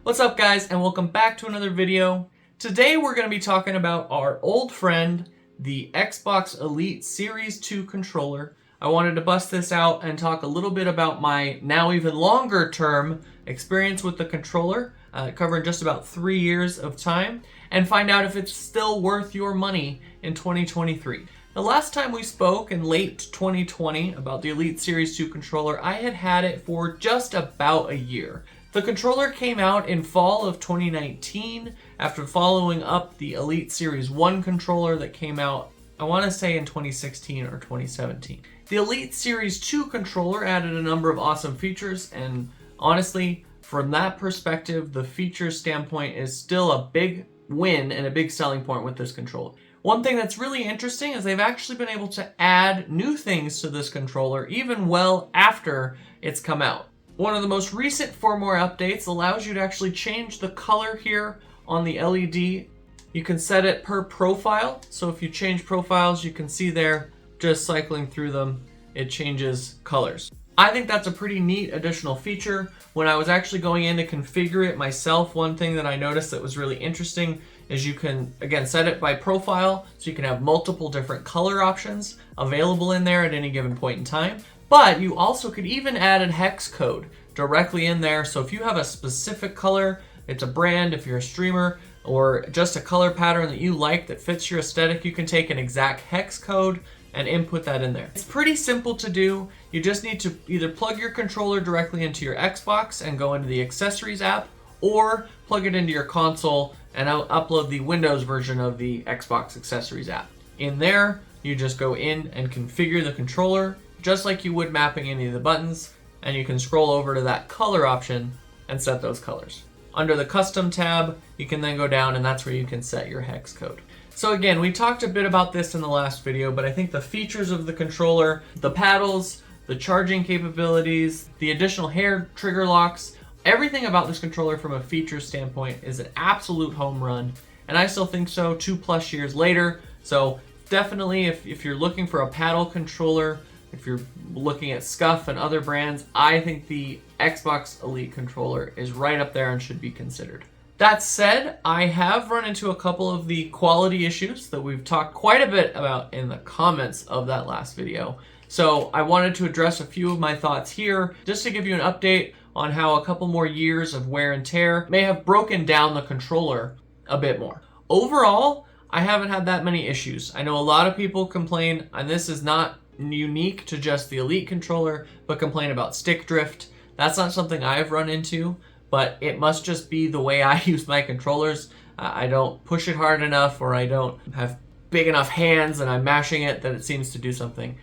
What's up guys, and welcome back to another video. Today we're going to be talking about our old friend, the Xbox Elite Series 2 controller. I wanted to bust this out and talk a little bit about my now even longer term experience with the controller, covering just about 3 years of time, and find out if it's still worth your money in 2023. The last time we spoke in late 2020 about the Elite Series 2 controller, I had it for just about a year. The controller came out in fall of 2019 after following up the Elite Series 1 controller that came out, I want to say in 2016 or 2017. The Elite Series 2 controller added a number of awesome features, and honestly, from that perspective, the features standpoint is still a big win and a big selling point with this controller. One thing that's really interesting is they've actually been able to add new things to this controller even well after it's come out. One of the most recent firmware updates allows you to actually change the color here on the LED. You can set it per profile, so if you change profiles, you can see there, just cycling through them, it changes colors. I think that's a pretty neat additional feature. When I was actually going in to configure it myself, one thing that I noticed that was really interesting is you can, again, set it by profile, so you can have multiple different color options available in there at any given point in time. But you also could even add a hex code directly in there. So if you have a specific color, it's a brand, if you're a streamer, or just a color pattern that you like that fits your aesthetic, you can take an exact hex code and input that in there. It's pretty simple to do. You just need to either plug your controller directly into your Xbox and go into the accessories app, or plug it into your console and upload the Windows version of the Xbox accessories app. In there, you just go in and configure the controller just like you would mapping any of the buttons, and you can scroll over to that color option and set those colors. Under the custom tab, you can then go down and that's where you can set your hex code. So again, we talked a bit about this in the last video, but I think the features of the controller, the paddles, the charging capabilities, the additional hair trigger locks, everything about this controller from a feature standpoint is an absolute home run, and I still think so 2+ years later. So definitely if you're looking for a paddle controller, if you're looking at Scuff and other brands, I think the Xbox Elite controller is right up there and should be considered. That said, I have run into a couple of the quality issues that we've talked quite a bit about in the comments of that last video. So I wanted to address a few of my thoughts here, just to give you an update on how a couple more years of wear and tear may have broken down the controller a bit more. Overall, I haven't had that many issues. I know a lot of people complain, and this is not unique to just the Elite controller, but complain about stick drift. That's not something I've run into, but it must just be the way I use my controllers. I don't push it hard enough, or I don't have big enough hands and I'm mashing it that it seems to do something.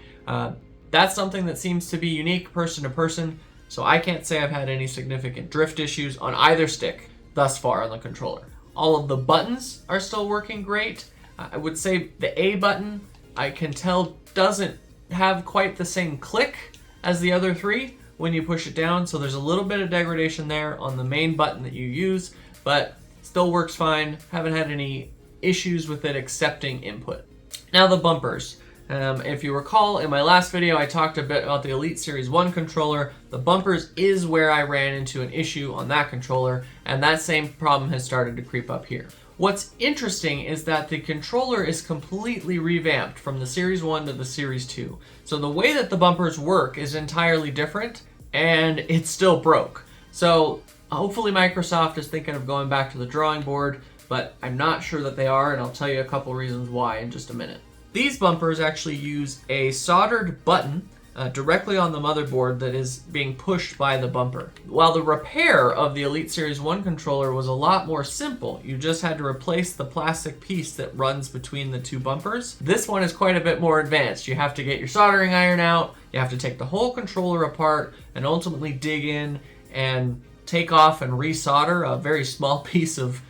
That's something that seems to be unique person to person, so I can't say I've had any significant drift issues on either stick thus far on the controller. All of the buttons are still working great. I would say the A button, I can tell, doesn't have quite the same click as the other three when you push it down, so there's a little bit of degradation there on the main button that you use, but still works fine. Haven't had any issues with it accepting input. Now the bumpers. If you recall, in my last video I talked a bit about the Elite Series 1 controller. The bumpers is where I ran into an issue on that controller, and that same problem has started to creep up here. What's interesting is that the controller is completely revamped from the Series 1 to the Series 2. So the way that the bumpers work is entirely different, and it still broke. So hopefully Microsoft is thinking of going back to the drawing board, but I'm not sure that they are, and I'll tell you a couple reasons why in just a minute. These bumpers actually use a soldered button directly on the motherboard that is being pushed by the bumper. While the repair of the Elite Series 1 controller was a lot more simple, you just had to replace the plastic piece that runs between the two bumpers. This one is quite a bit more advanced. You have to get your soldering iron out, you have to take the whole controller apart, and ultimately dig in and take off and resolder a very small piece of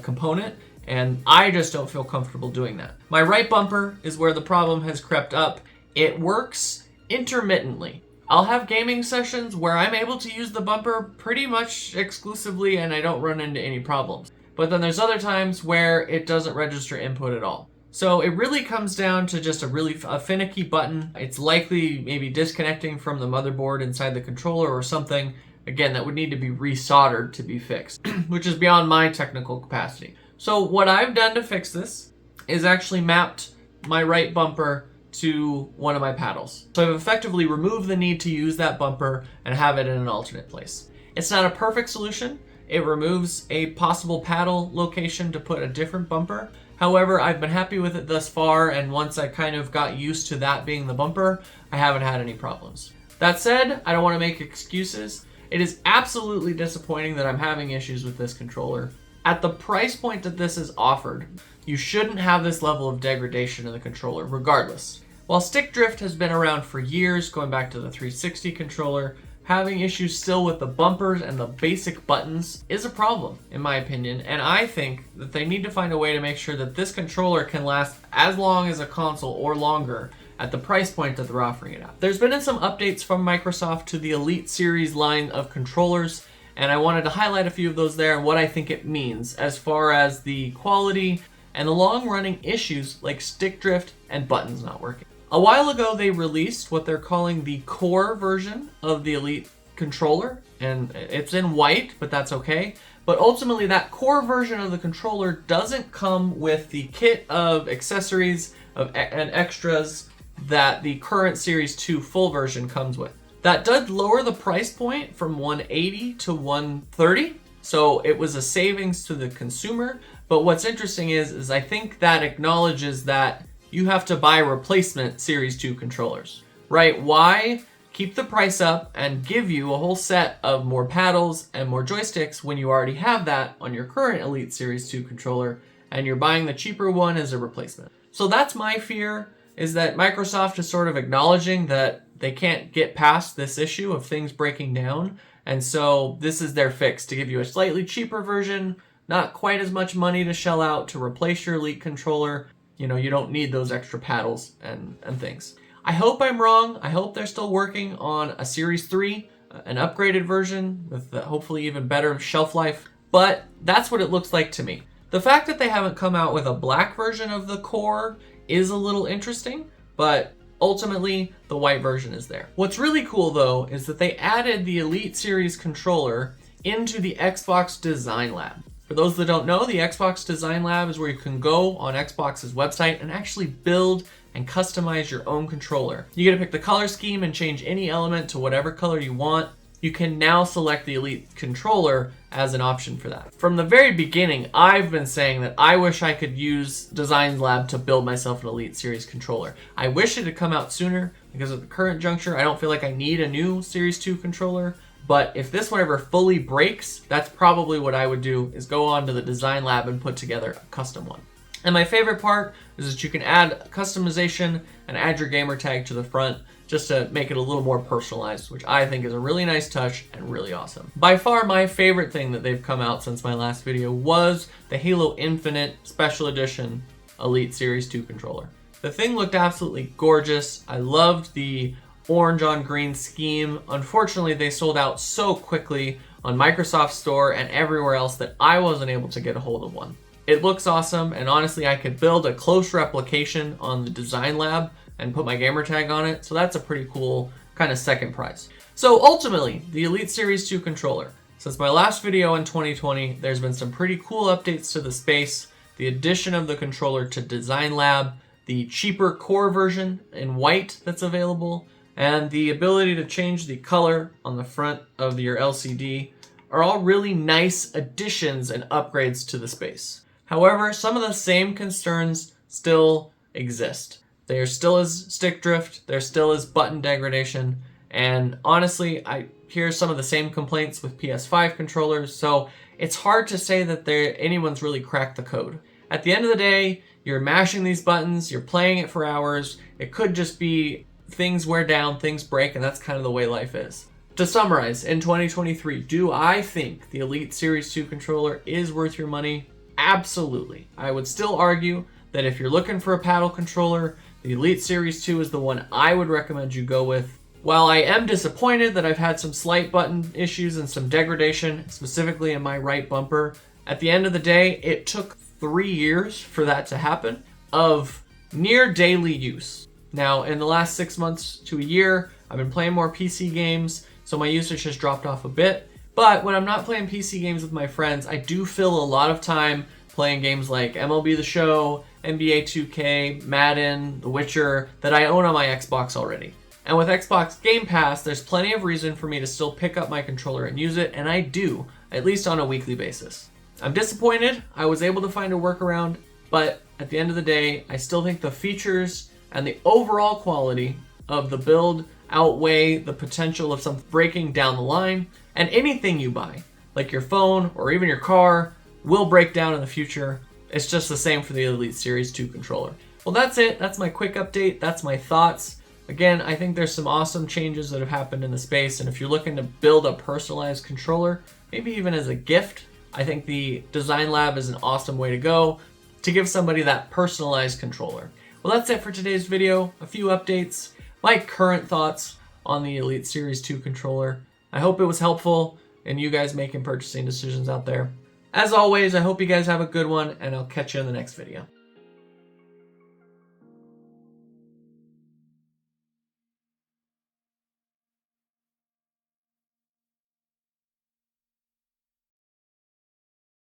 component, and I just don't feel comfortable doing that. My right bumper is where the problem has crept up. It works intermittently. I'll have gaming sessions where I'm able to use the bumper pretty much exclusively and I don't run into any problems. But then there's other times where it doesn't register input at all. So it really comes down to just a finicky button. It's likely maybe disconnecting from the motherboard inside the controller or something, again, that would need to be resoldered to be fixed, which is beyond my technical capacity. So what I've done to fix this is actually mapped my right bumper to one of my paddles. So I've effectively removed the need to use that bumper and have it in an alternate place. It's not a perfect solution. It removes a possible paddle location to put a different bumper. However, I've been happy with it thus far, and once I kind of got used to that being the bumper, I haven't had any problems. That said, I don't want to make excuses. It is absolutely disappointing that I'm having issues with this controller. At the price point that this is offered, you shouldn't have this level of degradation in the controller, regardless. While stick drift has been around for years, going back to the 360 controller, having issues still with the bumpers and the basic buttons is a problem, in my opinion, and I think that they need to find a way to make sure that this controller can last as long as a console or longer at the price point that they're offering it at. There's been some updates from Microsoft to the Elite Series line of controllers, and I wanted to highlight a few of those there and what I think it means as far as the quality and the long-running issues like stick drift and buttons not working. A while ago, they released what they're calling the core version of the Elite controller, and it's in white, but that's okay. But ultimately, that core version of the controller doesn't come with the kit of accessories and extras that the current Series 2 full version comes with. That did lower the price point from $180 to $130, so it was a savings to the consumer. But what's interesting is I think that acknowledges that you have to buy replacement Series 2 controllers, right? Why keep the price up and give you a whole set of more paddles and more joysticks when you already have that on your current Elite Series 2 controller and you're buying the cheaper one as a replacement? So that's my fear, is that Microsoft is sort of acknowledging that they can't get past this issue of things breaking down. And so this is their fix, to give you a slightly cheaper version, not quite as much money to shell out to replace your Elite controller. You know, you don't need those extra paddles and things. I hope I'm wrong. I hope they're still working on a Series 3, an upgraded version with hopefully even better shelf life. But that's what it looks like to me. The fact that they haven't come out with a black version of the core is a little interesting, but ultimately the white version is there. What's really cool though is that they added the Elite Series controller into the Xbox Design Lab. For those that don't know, the Xbox Design Lab is where you can go on Xbox's website and actually build and customize your own controller. You get to pick the color scheme and change any element to whatever color you want. You can now select the Elite controller as an option for that. From the very beginning, I've been saying that I wish I could use Design Lab to build myself an Elite Series controller. I wish it had come out sooner because at the current juncture, I don't feel like I need a new Series 2 controller. But if this one ever fully breaks, that's probably what I would do, is go on to the Design Lab and put together a custom one. And my favorite part is that you can add customization and add your gamer tag to the front just to make it a little more personalized, which I think is a really nice touch and really awesome. By far my favorite thing that they've come out since my last video was the Halo Infinite Special Edition Elite Series 2 controller. The thing looked absolutely gorgeous. I loved the orange on green scheme. Unfortunately, they sold out so quickly on Microsoft Store and everywhere else that I wasn't able to get a hold of one. It looks awesome, and honestly, I could build a close replication on the Design Lab and put my gamer tag on it, so that's a pretty cool kind of second prize. So ultimately, the Elite Series 2 controller. Since my last video in 2020, there's been some pretty cool updates to the space, the addition of the controller to Design Lab, the cheaper core version in white that's available, and the ability to change the color on the front of your LCD are all really nice additions and upgrades to the space. However, some of the same concerns still exist. There still is stick drift, there still is button degradation, and honestly, I hear some of the same complaints with PS5 controllers, so it's hard to say that anyone's really cracked the code. At the end of the day, you're mashing these buttons, you're playing it for hours, it could just be things wear down, things break, and that's kind of the way life is. To summarize, in 2023, do I think the Elite Series 2 controller is worth your money? Absolutely. I would still argue that if you're looking for a paddle controller, the Elite Series 2 is the one I would recommend you go with. While I am disappointed that I've had some slight button issues and some degradation, specifically in my right bumper, at the end of the day, it took 3 years for that to happen of near daily use. Now, in the last 6 months to a year, I've been playing more PC games, so my usage has dropped off a bit. But when I'm not playing PC games with my friends, I do fill a lot of time playing games like MLB The Show, NBA 2K, Madden, The Witcher that I own on my Xbox already. And with Xbox Game Pass, there's plenty of reason for me to still pick up my controller and use it, and I do, at least on a weekly basis. I'm disappointed I was able to find a workaround, but at the end of the day, I still think the features and the overall quality of the build outweigh the potential of something breaking down the line, and anything you buy, like your phone or even your car, will break down in the future. It's just the same for the Elite Series 2 controller. Well, that's it. That's my quick update. That's my thoughts. Again, I think there's some awesome changes that have happened in the space, and if you're looking to build a personalized controller, maybe even as a gift, I think the Design Lab is an awesome way to go to give somebody that personalized controller. Well, that's it for today's video. A few updates, my current thoughts on the Elite Series 2 controller. I hope it was helpful in you guys making purchasing decisions out there. As always, I hope you guys have a good one, and I'll catch you in the next video.